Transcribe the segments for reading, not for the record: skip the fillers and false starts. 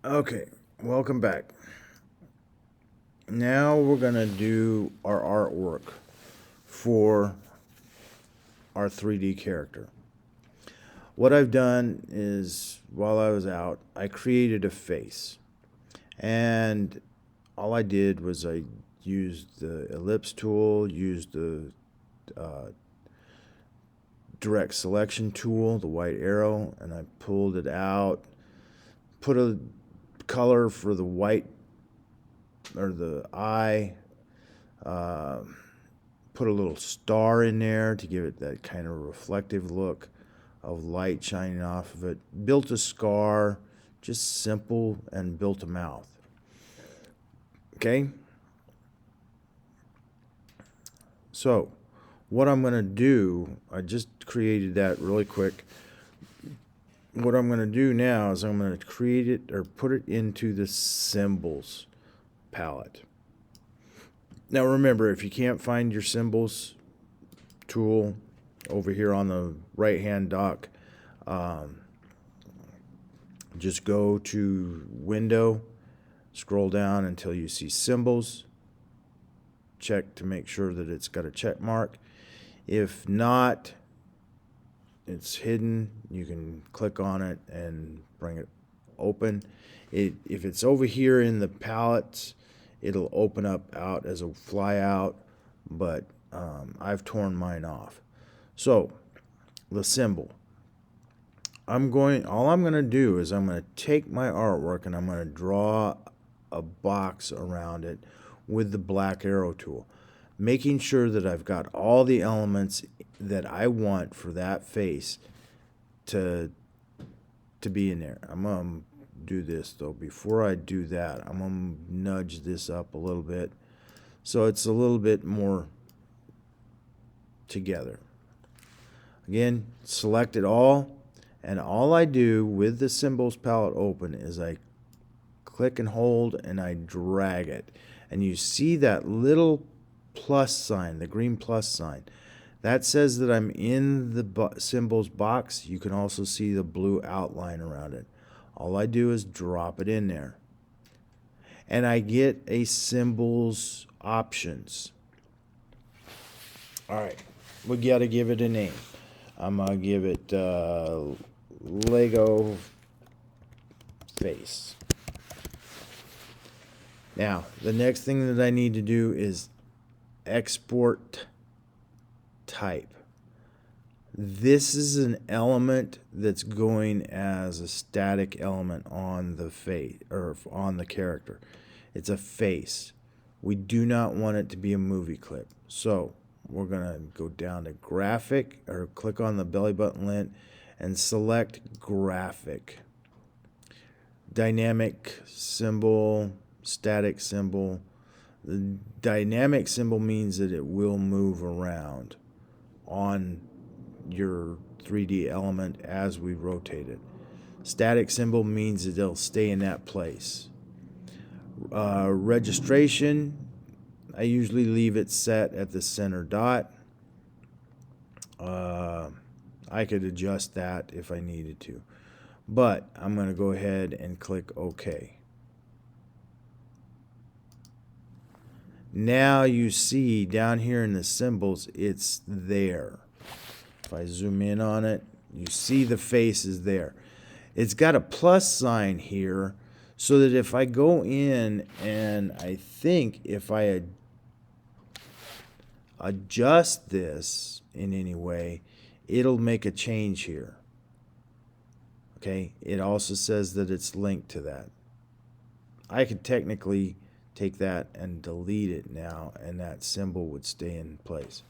Okay, welcome back. Now we're going to do our artwork for our 3D character. What I've done is, while I was out, I created a face. And all I did was I used the ellipse tool, used the uh, direct selection tool, the white arrow, and I pulled it out, put a color for the white or the eye, uh, put a little star in there to give it that kind of reflective look of light shining off of it. Built a scar, just simple, and built a mouth. Okay? So, what I'm going to do, I just created that really quick. What I'm going to do now is I'm going to create it or put it into the symbols palette. Now remember, if you can't find your symbols tool over here on the right hand dock, um, just go to Window, scroll down until you see Symbols, check to make sure that it's got a check mark. If not, it's hidden. You can click on it and bring it open. If it's over here in the palettes, it'll open up out as a flyout, but I've torn mine off. So the symbol. All I'm going to do is I'm going to take my artwork and I'm going to draw a box around it with the black arrow tool, making sure that I've got all the elements that I want for that face to be in there. I'm going to do this though. Before I do that, I'm going to nudge this up a little bit so it's a little bit more together. Again, select it all, and all I do with the symbols palette open is I click and hold and I drag it. And you see that little plus sign, the green plus sign. That says that I'm in the symbols box. You can also see the blue outline around it. All I do is drop it in there. And I get a symbols options. All right, we got to give it a name. I'm going to give it Lego face. Now, the next thing that I need to do is export type. This is an element that's going as a static element on the face or on the character. It's a face. We do not want it to be a movie clip. So we're going to go down to graphic or click on the belly button lint and select graphic. Dynamic symbol, static symbol. The dynamic symbol means that it will move around on your 3D element as we rotate it. Static symbol means that it'll stay in that place. Registration, I usually leave it set at the center dot. I could adjust that if I needed to. But I'm going to go ahead and click OK. Now you see down here in the symbols, it's there. If I zoom in on it, you see the face is there. It's got a plus sign here so that if I go in and I think if I adjust this in any way, it'll make a change here. Okay, it also says that it's linked to that. I could technically take that and delete it now, and that symbol would stay in place.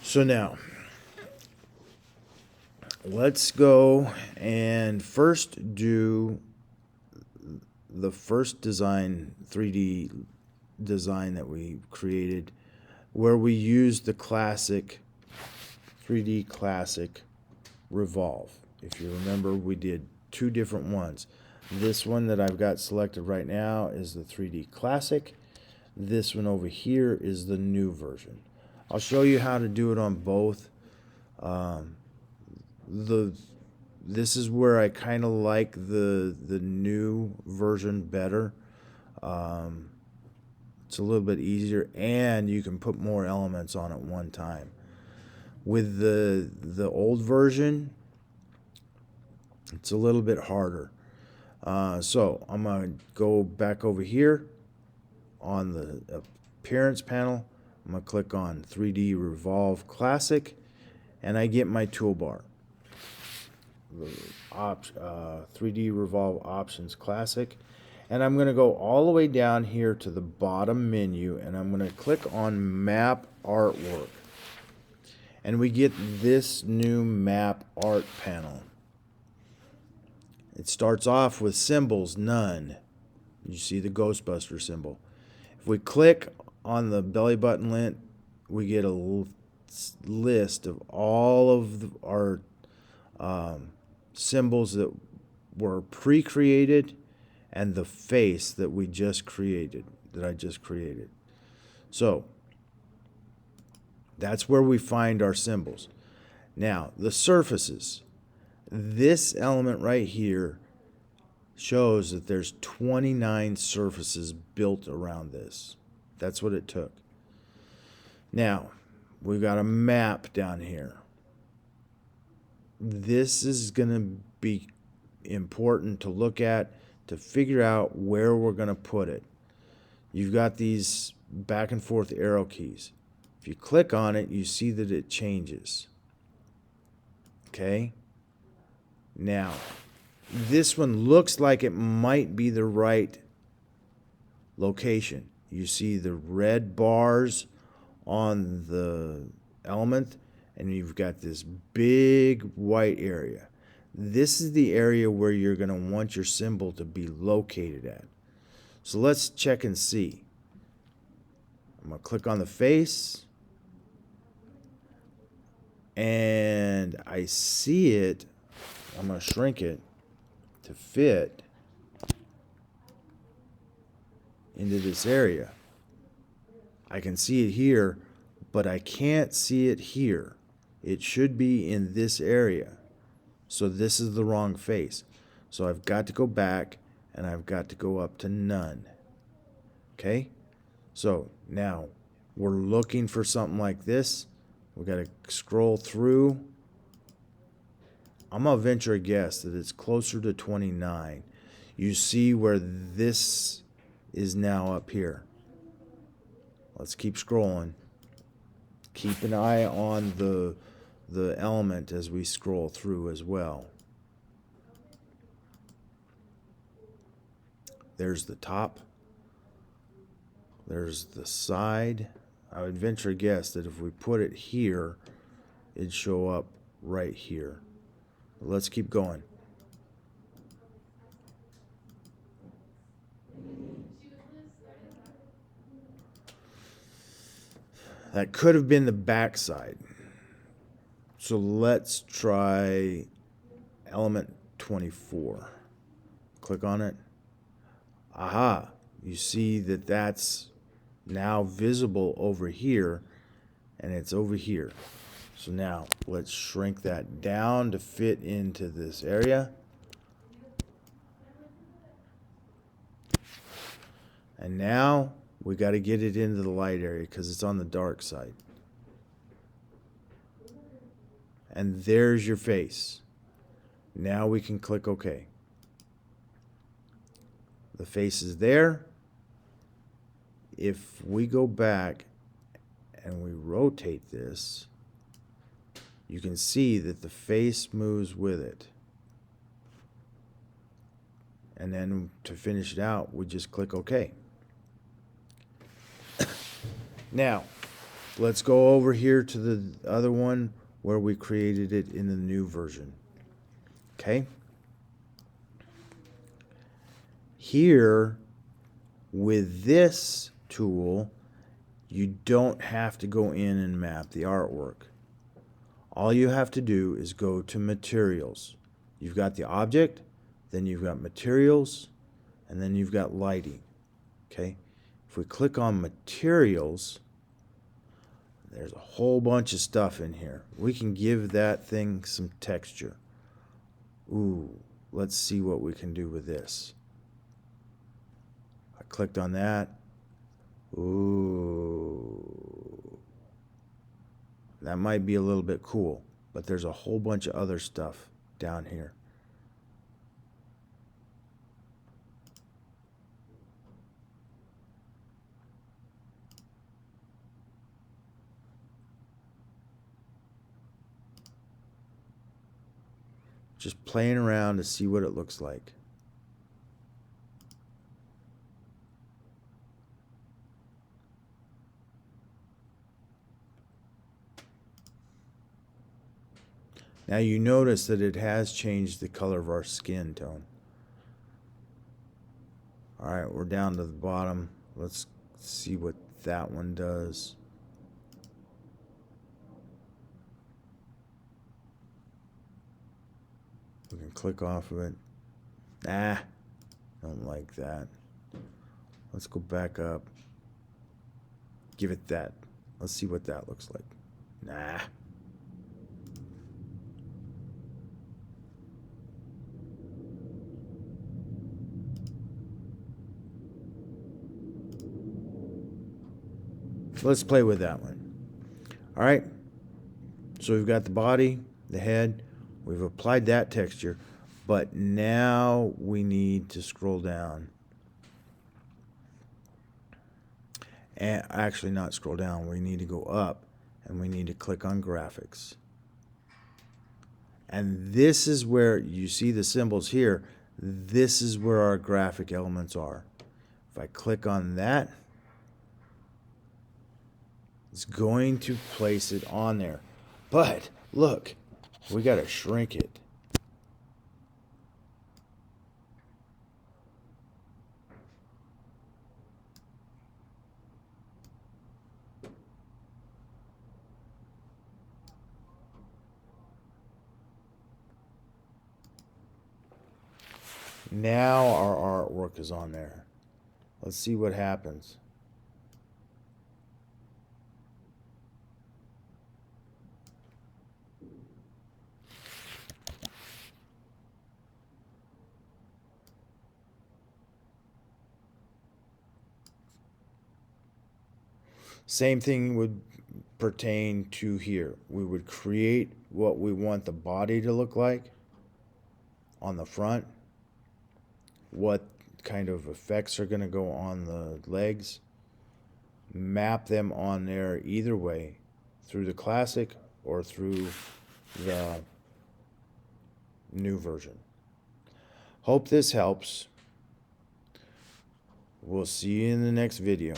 So now, let's go and first do the first design, 3D design that we created, where we used the classic 3D classic revolve. If you remember, we did two different ones. This one that I've got selected right now is the 3D classic. This one over here is the new version. I'll show you how to do it on both. The this is where I kind of like the new version better. It's a little bit easier, and you can put more elements on at one time. With the old version, it's a little bit harder. So I'm going to go back over here on the appearance panel. I'm going to click on 3D Revolve Classic, and I get my toolbar. 3D Revolve Options Classic. And I'm going to go all the way down here to the bottom menu, and I'm going to click on Map Artwork. And we get this new Map Art panel. It starts off with symbols, none. You see the Ghostbuster symbol. If we click on the belly button lint, we get a list of all of our symbols that were pre-created and the face that we just created, that I just created. So that's where we find our symbols. Now, the surfaces. This element right here shows that there's 29 surfaces built around this. That's what it took. Now, we've got a map down here. This is going to be important to look at to figure out where we're going to put it. You've got these back and forth arrow keys. If you click on it, you see that it changes. Okay? Now, this one looks like it might be the right location. You see the red bars on the element, and you've got this big white area. This is the area where you're going to want your symbol to be located at. So let's check and see. I'm going to click on the face, and I see it. I'm going to shrink it to fit into this area. I can see it here, but I can't see it here. It should be in this area. So this is the wrong face. So I've got to go back, and I've got to go up to none. Okay? So now we're looking for something like this. We've got to scroll through. I'm going to venture a guess that it's closer to 29. You see where this is now up here. Let's keep scrolling. Keep an eye on the element as we scroll through as well. There's the top. There's the side. I would venture a guess that if we put it here, it'd show up right here. Let's keep going. That could have been the back side. So let's try element 24. Click on it. Aha, you see that that's now visible over here, and it's over here. So now let's shrink that down to fit into this area. And now we got to get it into the light area because it's on the dark side. And there's your face. Now we can click OK. The face is there. If we go back and we rotate this, you can see that the face moves with it. And then to finish it out, we just click OK. Now, let's go over here to the other one where we created it in the new version. Okay? Here, with this tool, you don't have to go in and map the artwork. All you have to do is go to Materials. You've got the object, then you've got Materials, and then you've got Lighting. Okay? If we click on Materials, there's a whole bunch of stuff in here. We can give that thing some texture. Ooh, let's see what we can do with this. I clicked on that. Ooh. That might be a little bit cool, but there's a whole bunch of other stuff down here. Just playing around to see what it looks like. Now you notice that it has changed the color of our skin tone. All right, we're down to the bottom. Let's see what that one does. We can click off of it. Don't like that. Let's go back up. Give it that. Let's see what that looks like. Nah. Let's play with that one. All right. So we've got the body, the head. We've applied that texture. But now we need to scroll down. And actually not scroll down. We need to go up and we need to click on graphics. And this is where you see the symbols here. This is where our graphic elements are. If I click on that, it's going to place it on there. But look, we got to shrink it. Now our artwork is on there. Let's see what happens. Same thing would pertain to here. We would create what we want the body to look like on the front, what kind of effects are going to go on the legs, map them on there either way, through the classic or through the new version. Hope this helps. We'll see you in the next video.